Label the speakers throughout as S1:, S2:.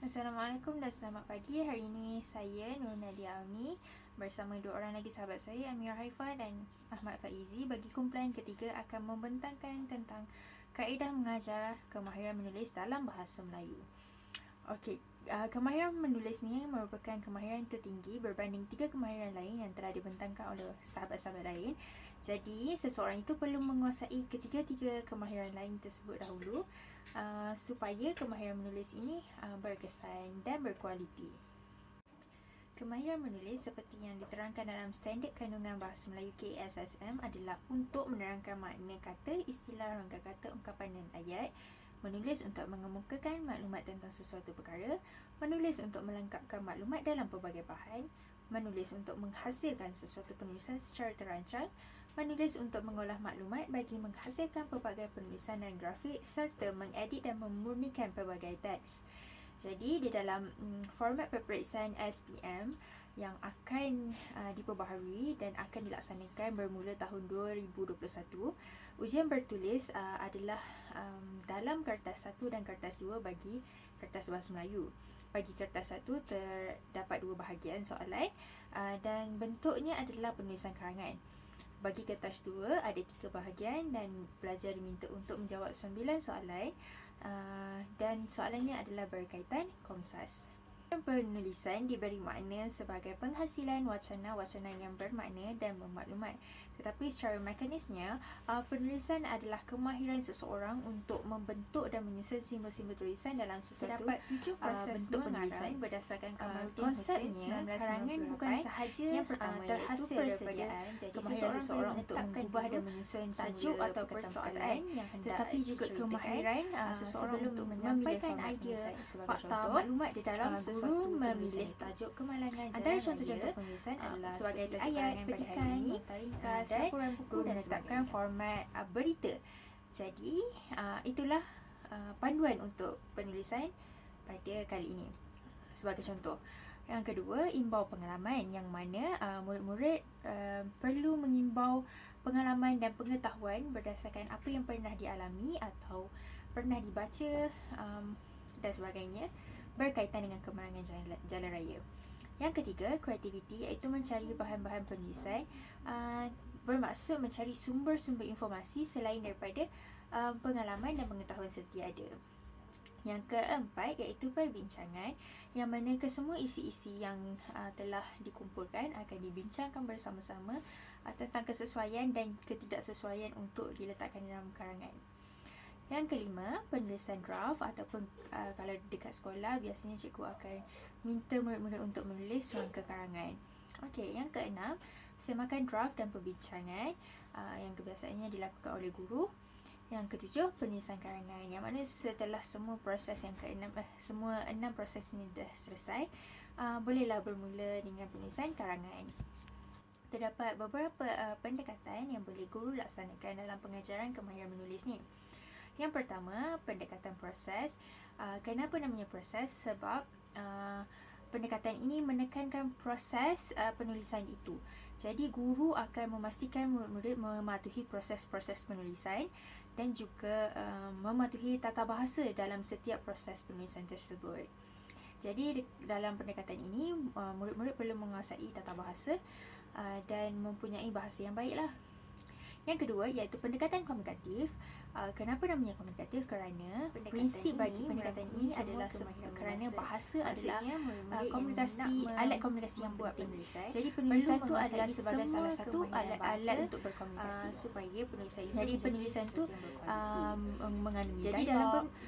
S1: Assalamualaikum dan selamat pagi. Hari ini saya Nur Nadia Almi bersama dua orang lagi sahabat saya, Amir Haifa dan Ahmad Faizi, bagi kumpulan ketiga akan membentangkan tentang kaedah mengajar kemahiran menulis dalam bahasa Melayu. Okey, kemahiran menulis ni merupakan kemahiran tertinggi berbanding tiga kemahiran lain yang telah dibentangkan oleh sahabat-sahabat lain. Jadi, seseorang itu perlu menguasai ketiga-tiga kemahiran lain tersebut dahulu supaya kemahiran menulis ini berkesan dan berkualiti. Kemahiran menulis seperti yang diterangkan dalam Standard Kandungan Bahasa Melayu KSSM adalah untuk menerangkan makna kata, istilah, rangka kata, ungkapan dan ayat, menulis untuk mengemukakan maklumat tentang sesuatu perkara, menulis untuk melengkapkan maklumat dalam pelbagai bahan, menulis untuk menghasilkan sesuatu penulisan secara terancang, menulis untuk mengolah maklumat bagi menghasilkan pelbagai penulisan dan grafik, serta mengedit dan memurnikan pelbagai teks. Jadi di dalam format peperiksaan SPM yang akan diperbaharui dan akan dilaksanakan bermula tahun 2021, ujian bertulis adalah dalam kertas 1 dan kertas 2 bagi kertas Bahasa Melayu. Bagi kertas 1 terdapat 2 bahagian soalan dan bentuknya adalah penulisan karangan. Bagi kertas 2 ada 3 bahagian dan pelajar diminta untuk menjawab 9 soalan dan soalannya adalah berkaitan Komsas. Penulisan diberi makna sebagai penghasilan wacana-wacana yang bermakna dan bermaklumat. Tetapi secara mekanisnya, penulisan adalah kemahiran seseorang untuk membentuk dan menyusun simbol-simbol tulisan dalam sesuatu bentuk penulisan berdasarkan konsepnya. Karangan bukan sahaja yang pertama terhasil daripada kemahiran seseorang untuk mengubah dan menyusun tajuk atau persoalan yang tetapi juga kemahiran seseorang untuk menyampaikan idea, fakta, maklumat di dalam sesuatu memilih tajuk kemalangan. Antara contoh-contoh penulisan adalah sebagai ayat, petikan, nota ringkas, laporan buku dan letakkan format berita. Jadi itulah panduan untuk penulisan pada kali ini. Sebagai contoh, yang kedua, imbau pengalaman, yang mana murid-murid perlu mengimbau pengalaman dan pengetahuan berdasarkan apa yang pernah dialami atau pernah dibaca dan sebagainya berkaitan dengan kemenangan jalan raya. Yang ketiga, kreativiti, iaitu mencari bahan-bahan penulisan bermaksud mencari sumber-sumber informasi selain daripada pengalaman dan pengetahuan sedia ada. Yang keempat iaitu perbincangan, yang mana kesemua isi-isi yang telah dikumpulkan akan dibincangkan bersama-sama tentang kesesuaian dan ketidaksesuaian untuk diletakkan dalam karangan. Yang kelima, penulisan draft ataupun kalau dekat sekolah biasanya cikgu akan minta murid-murid untuk menulis rangka karangan. Okey, yang keenam, semakan draft dan perbincangan yang kebiasaannya dilakukan oleh guru. Yang ketujuh, penulisan karangan, yang mana setelah semua proses yang semua 6 proses ini dah selesai, bolehlah bermula dengan penulisan karangan. Terdapat beberapa pendekatan yang boleh guru laksanakan dalam pengajaran kemahiran menulis ni. Yang pertama, pendekatan proses. Kenapa namanya proses? Sebab pendekatan ini menekankan proses penulisan itu. Jadi guru akan memastikan murid-murid mematuhi proses-proses penulisan dan juga mematuhi tata bahasa dalam setiap proses penulisan tersebut. Jadi dalam pendekatan ini, murid-murid perlu menguasai tata bahasa dan mempunyai bahasa yang baiklah. Yang kedua iaitu pendekatan komunikatif. Kenapa namanya komunikatif? Kerana prinsip bagi pendekatan ini adalah kerana bahasa adalah komunikasi, alat komunikasi yang penting. Jadi penulisan itu adalah sebagai salah satu alat untuk berkomunikasi supaya penulisan itu penulisan itu mengandungi. Jadi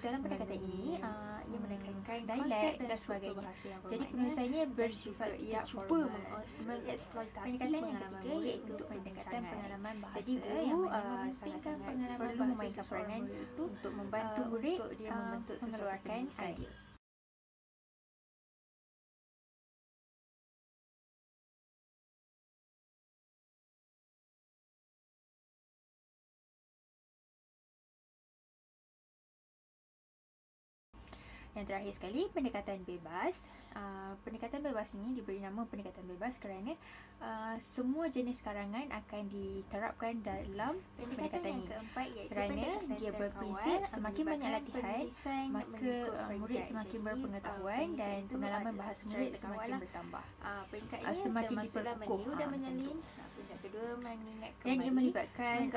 S1: dalam pendekatan ini ia menekankan dialek dan sebagainya. Jadi penulisannya bersifat ia cuba mengeksploitasi pengalaman murid untuk pendekatan pengalaman bahasa. Jadi guru sangat-sangat perlu memainkan peranan itu untuk membantu murid untuk dia membentuk mengeluarkan idea. Yang terakhir sekali, pendekatan bebas. Pendekatan bebas ini diberi nama pendekatan bebas kerana semua jenis karangan akan diterapkan dalam pendekatan ini. Kerana dia berprinsip semakin banyak latihan, maka murid semakin berpengetahuan dan pengalaman bahasa murid semakin bertambah. Semakin diperkukuh macam tu. Dan ia melibatkan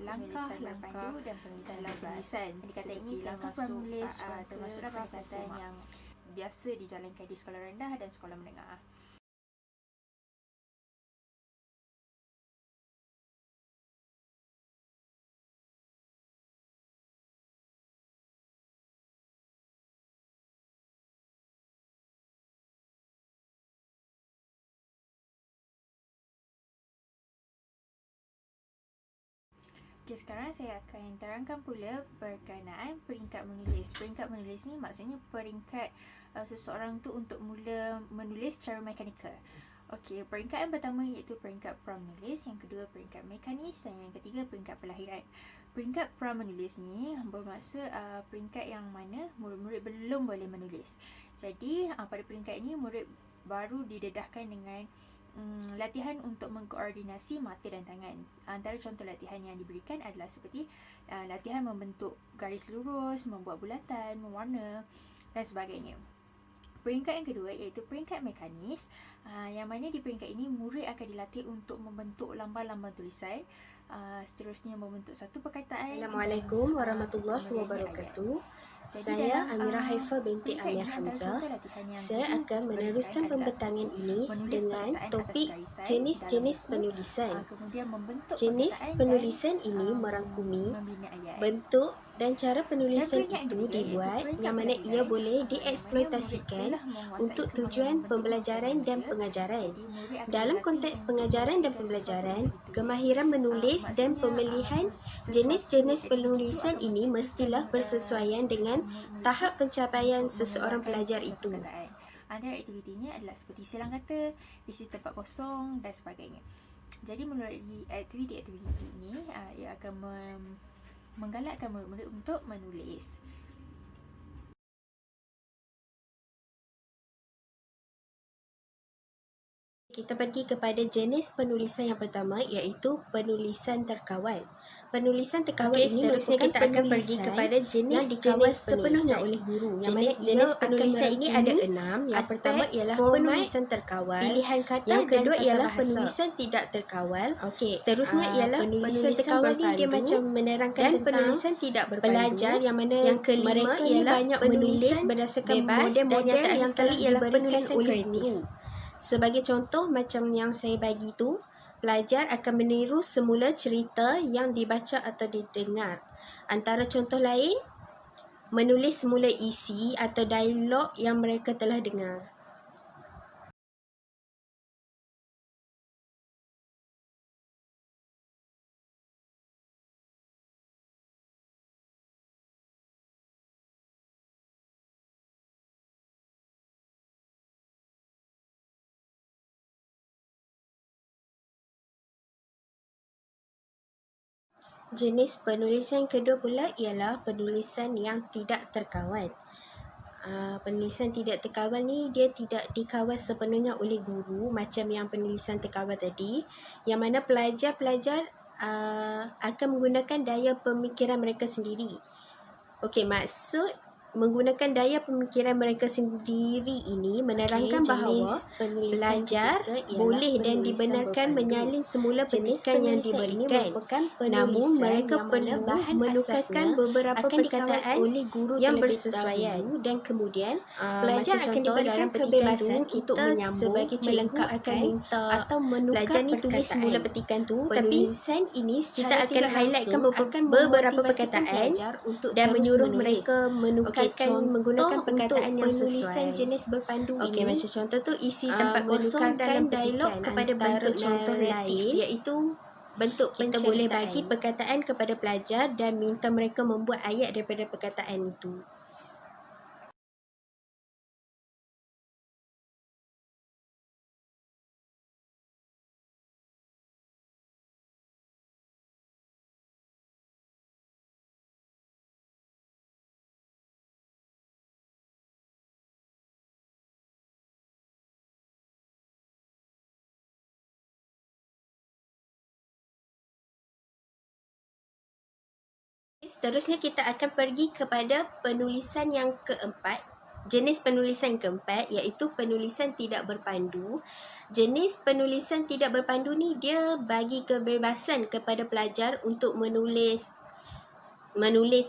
S1: langkah-langkah dalam penulisan seperti langkah pramenulis, termasuklah pendekatan yang biasa dijalankan di sekolah rendah dan sekolah menengah. Okay, sekarang saya akan terangkan pula berkenaan peringkat menulis. Peringkat menulis ni maksudnya peringkat seseorang tu untuk mula menulis secara mekanikal. Okey, peringkat yang pertama iaitu peringkat pramenulis, yang kedua peringkat mekanis dan yang ketiga peringkat pelahiran. Peringkat pramenulis ni bermaksud peringkat yang mana murid-murid belum boleh menulis. Jadi pada peringkat ini murid baru didedahkan dengan latihan untuk mengkoordinasi mata dan tangan. Antara contoh latihan yang diberikan adalah seperti latihan membentuk garis lurus, membuat bulatan, mewarna dan sebagainya. Peringkat yang kedua iaitu peringkat mekanis, yang mana di peringkat ini murid akan dilatih untuk membentuk lamban-lamban tulisan, seterusnya membentuk satu perkataan.
S2: Assalamualaikum warahmatullahi wabarakatuh. Saya Amirah Haifah binti Amir Hamzah. Saya akan meneruskan pembentangan ini dengan topik jenis-jenis penulisan. Jenis penulisan ini merangkumi bentuk dan cara penulisan itu dibuat yang mana ia boleh dieksploitasikan untuk tujuan pembelajaran dan pengajaran. Dalam konteks pengajaran dan pembelajaran, kemahiran menulis dan pemilihan jenis-jenis penulisan ini mestilah bersesuaian dengan tahap pencapaian seseorang pelajar itu.
S1: Antara aktivitinya adalah seperti silang kata, isi tempat kosong dan sebagainya. Jadi melalui aktiviti-aktiviti ini, ia akan menggalakkan murid-murid untuk menulis.
S2: Kita pergi kepada jenis penulisan yang pertama iaitu penulisan terkawal. Penulisan terkawal ini seterusnya kita akan pergi kepada jenis yang dikawal sepenuhnya oleh guru. Jenis penulisan ini ada 6. Yang pertama ialah penulisan terkawal. Pilihan kata. Yang kedua ialah penulisan tidak terkawal. Seterusnya ialah penulisan terkawal ni dia macam menerangkan dan penulisan tidak berpandu. Pelajar yang mana yang kelima mereka ialah banyak menulis berdasarkan model-model yang telah diberikan oleh guru. Sebagai contoh macam yang saya bagi tu, pelajar akan meniru semula cerita yang dibaca atau didengar. Antara contoh lain, menulis semula isi atau dialog yang mereka telah dengar. Jenis penulisan kedua pula ialah penulisan yang tidak terkawal. Penulisan tidak terkawal ni dia tidak dikawal sepenuhnya oleh guru macam yang penulisan terkawal tadi, yang mana pelajar-pelajar akan menggunakan daya pemikiran mereka sendiri. Okey, maksud menggunakan daya pemikiran mereka sendiri ini menerangkan bahawa pelajar boleh dan dibenarkan menyalin semula petikan yang diberikan. Namun mereka perlu menukarkan beberapa perkataan oleh guru yang bersesuaian dan kemudian pelajar akan diberikan kebebasan untuk menyambung, melengkapkan atau menukar pelajar ni tulis semula petikan tu, tapi ini kita akan highlightkan beberapa perkataan dan menyuruh mereka menukar menggunakan perkataan yang sesuai. Jenis berpandu ini macam contoh tu isi tempat kosong dalam dialog kepada bentuk contoh lain iaitu bentuk kita boleh bagi perkataan kepada pelajar dan minta mereka membuat ayat daripada perkataan itu. Seterusnya kita akan pergi kepada penulisan yang keempat. Jenis penulisan keempat iaitu penulisan tidak berpandu. Jenis penulisan tidak berpandu ni dia bagi kebebasan kepada pelajar untuk menulis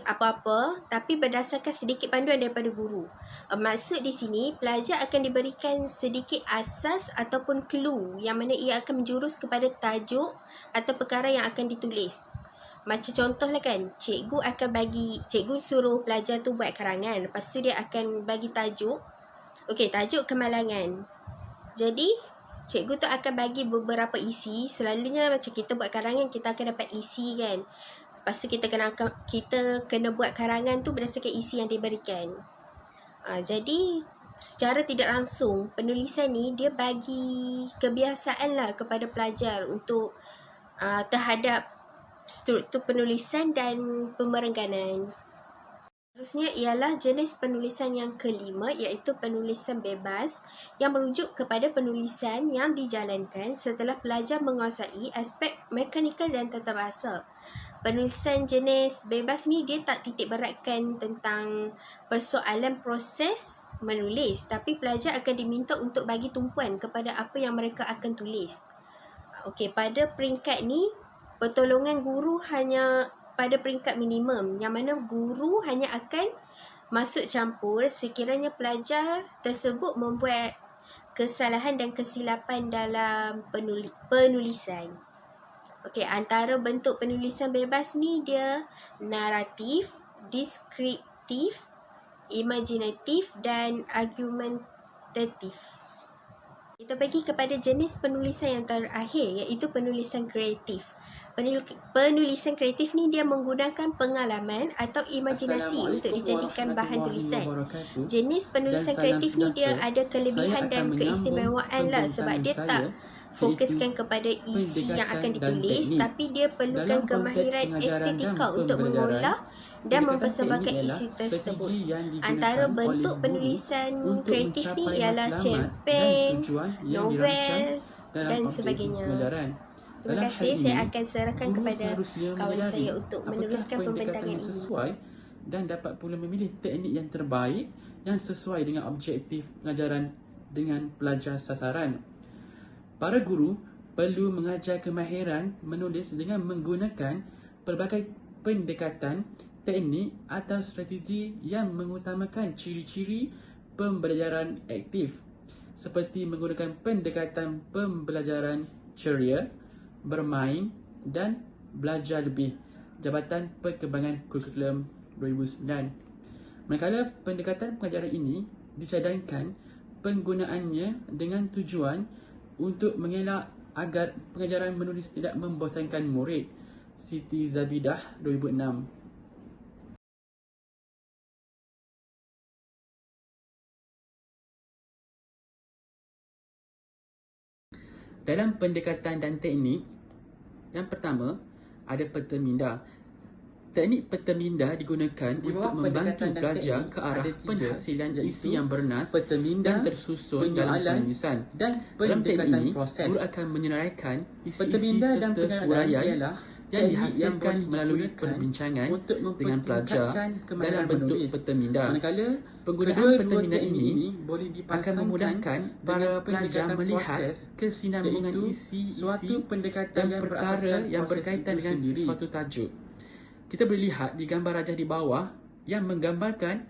S2: apa-apa tapi berdasarkan sedikit panduan daripada guru. Maksud di sini pelajar akan diberikan sedikit asas ataupun clue yang mana ia akan menjurus kepada tajuk atau perkara yang akan ditulis. Macam contohlah kan, cikgu suruh pelajar tu buat karangan. Lepas tu dia akan bagi tajuk. Okey, tajuk kemalangan. Jadi, cikgu tu akan bagi beberapa isi. Selalunya macam kita buat karangan, kita akan dapat isi kan. Lepas tu kita kena buat karangan tu berdasarkan isi yang diberikan. Jadi, secara tidak langsung, penulisan ni dia bagi kebiasaan lah kepada pelajar untuk terhadap struktur penulisan dan pemerengganan. Seterusnya ialah jenis penulisan yang kelima iaitu penulisan bebas yang merujuk kepada penulisan yang dijalankan setelah pelajar menguasai aspek mekanikal dan tata bahasa. Penulisan jenis bebas ni dia tak titik beratkan tentang persoalan proses menulis, tapi pelajar akan diminta untuk bagi tumpuan kepada apa yang mereka akan tulis. Okey, pada peringkat ni pertolongan guru hanya pada peringkat minimum, yang mana guru hanya akan masuk campur sekiranya pelajar tersebut membuat kesalahan dan kesilapan dalam penulisan. Okey, antara bentuk penulisan bebas ni dia naratif, deskriptif, imaginatif dan argumentatif. Kita pergi kepada jenis penulisan yang terakhir iaitu penulisan kreatif. Penulisan kreatif ni dia menggunakan pengalaman atau imajinasi untuk dijadikan bahan tulisan. Jenis penulisan kreatif ni dia ada kelebihan dan keistimewaan lah sebab dia tak fokuskan kepada isi yang akan ditulis, tapi dia perlukan kemahiran estetika untuk mengolah dan mempersembahkan isi tersebut. Antara bentuk penulisan kreatif ni ialah cerpen, novel dan sebagainya. Terima kasih, saya akan serahkan kepada kawan saya untuk meneruskan pembentangan ini.
S3: Sesuai dan dapat pula memilih teknik yang terbaik yang sesuai dengan objektif pengajaran dengan pelajar sasaran. Para guru perlu mengajar kemahiran menulis dengan menggunakan pelbagai pendekatan, teknik atau strategi yang mengutamakan ciri-ciri pembelajaran aktif seperti menggunakan pendekatan pembelajaran ceria, bermain dan belajar lebih. Jabatan Perkembangan Kurikulum 2009. Manakala pendekatan pengajaran ini dicadangkan penggunaannya dengan tujuan untuk mengelak agar pengajaran menulis tidak membosankan murid. Siti Zabidah 2006. Dalam pendekatan dan teknik, yang pertama ada peta minda. Teknik peta minda digunakan untuk membantu pelajar ke arah penghasilan isi yang bernas dan tersusun dalam penulisan. Dalam teknik ini, guru akan menyeraikan isi-isi serta uraian yang dihasilkan melalui perbincangan dengan pelajar dalam bentuk peta minda. Penggunaan peta minda ini akan memudahkan para pelajar melihat kesinambungan isi-isi dan perkara yang berkaitan dengan suatu tajuk. Kita boleh lihat di gambar rajah di bawah yang menggambarkan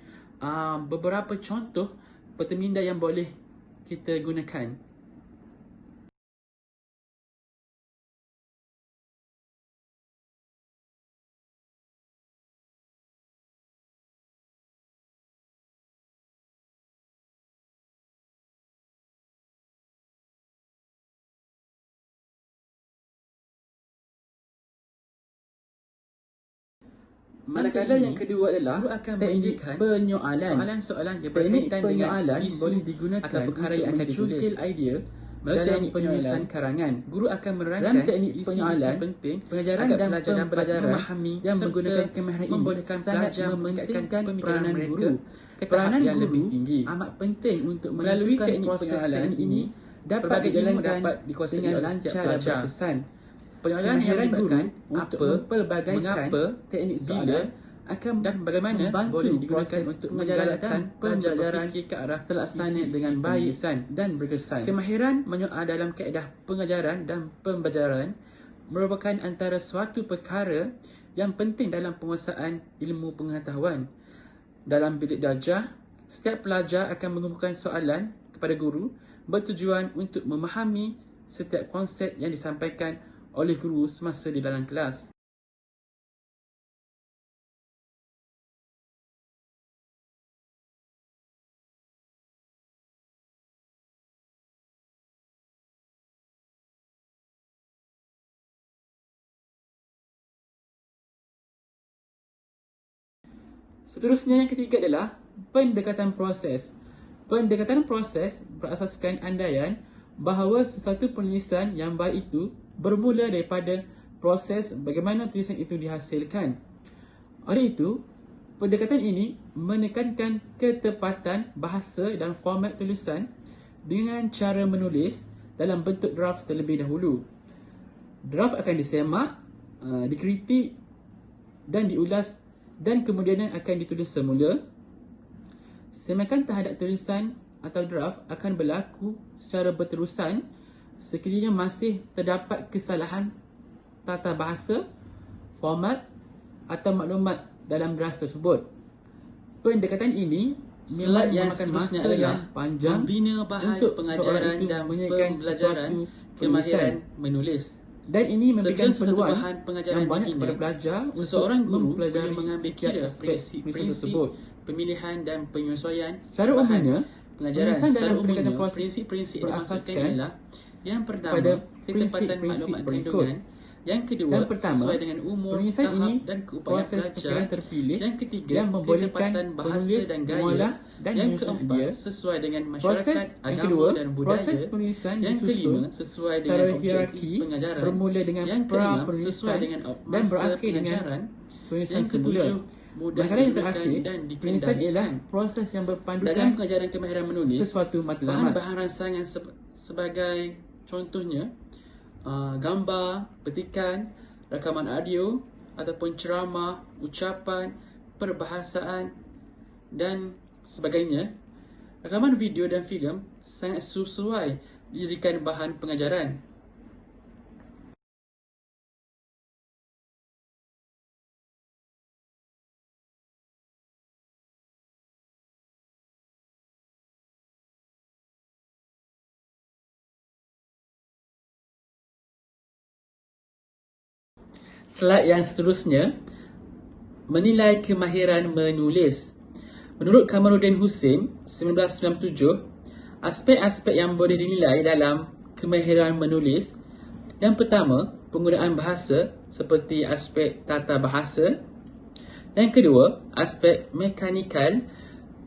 S3: beberapa contoh peta minda yang boleh kita gunakan. Manakala yang kedua adalah teknik penyoalan. Soalan yang berkaitan dengan isu boleh digunakan atau perkara yang akan ditulis idea melalui teknik penulisan karangan. Guru akan menerangkan teknik penyoalan penting pengajaran dan pelajaran memahami yang menggunakan kemahiran ini membolehkan pelajar mementingkan peranan guru. Peranan yang lebih tinggi amat penting untuk melalui teknik penyoalan ini dapat dijalankan dengan lancar dan berkesan. Penyoalan yang melibatkan untuk mempelbagaikan teknik soalan akan dan bagaimana boleh digunakan untuk menggalakkan pembelajaran ke arah terlaksana dengan baik dan berkesan. Kemahiran menyoal dalam kaedah pengajaran dan pembelajaran merupakan antara suatu perkara yang penting dalam penguasaan ilmu pengetahuan. Dalam bilik belajar, setiap pelajar akan mengumpulkan soalan kepada guru bertujuan untuk memahami setiap konsep yang disampaikan oleh guru semasa di dalam kelas. Seterusnya, yang ketiga adalah pendekatan proses. Pendekatan proses berasaskan andaian bahawa sesuatu penulisan yang baik itu bermula daripada proses bagaimana tulisan itu dihasilkan. Oleh itu, pendekatan ini menekankan ketepatan bahasa dan format tulisan dengan cara menulis dalam bentuk draft terlebih dahulu. Draft akan disemak, dikritik dan diulas dan kemudian akan ditulis semula. Semakan terhadap tulisan atau draft akan berlaku secara berterusan sekiranya masih terdapat kesalahan tata bahasa, format atau maklumat dalam draft tersebut. Pendekatan ini memang memakan masa yang panjang membina bahan untuk pengajaran dan pembelajaran kemahiran menulis. Dan ini memberikan peluang yang banyak kepada pelajar seseorang guru mempelajari mengambil kira prinsip tersebut, pemilihan dan penyesuaian secara umumnya. Pengajaran secara umumnya, prinsip-prinsip berasaskan yang pertama, ketepatan maklumat kandungan. Yang kedua, sesuai dengan umur, tahap dan keupayaan pelajar. Terpilih. Yang ketiga, yang membolehkan penulis dan gaya. Dan yang keempat, sesuai dengan masyarakat, agama dan budaya. Proses penulisan yang kelima, sesuai dengan objektif pengajaran. Bermula dengan pra-penulisan dan berakhir dengan penulisan semula. Dan yang terakhir, penulisan ialah proses yang berpandukan dalam pengajaran kemahiran menulis sesuatu matlamat. Bahan-bahan rangsangan sebagai contohnya gambar, petikan, rakaman audio ataupun ceramah, ucapan, perbahasaan dan sebagainya. Rakaman video dan filem sangat sesuai dijadikan bahan pengajaran. Slide yang seterusnya, menilai kemahiran menulis. Menurut Kamaluddin Hussein, 1997, aspek-aspek yang boleh dinilai dalam kemahiran menulis. Yang pertama, penggunaan bahasa seperti aspek tata bahasa. Yang kedua, aspek mekanikal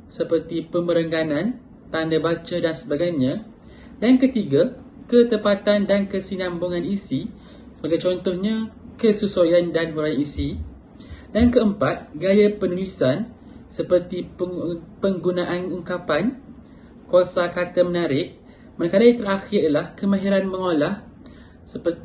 S3: seperti pemerengganan, tanda baca dan sebagainya. Yang ketiga, ketepatan dan kesinambungan isi, sebagai contohnya kesesuaian dan huraian isi. Yang keempat, gaya penulisan seperti penggunaan ungkapan, kosa kata menarik. Manakala yang terakhir ialah kemahiran mengolah seperti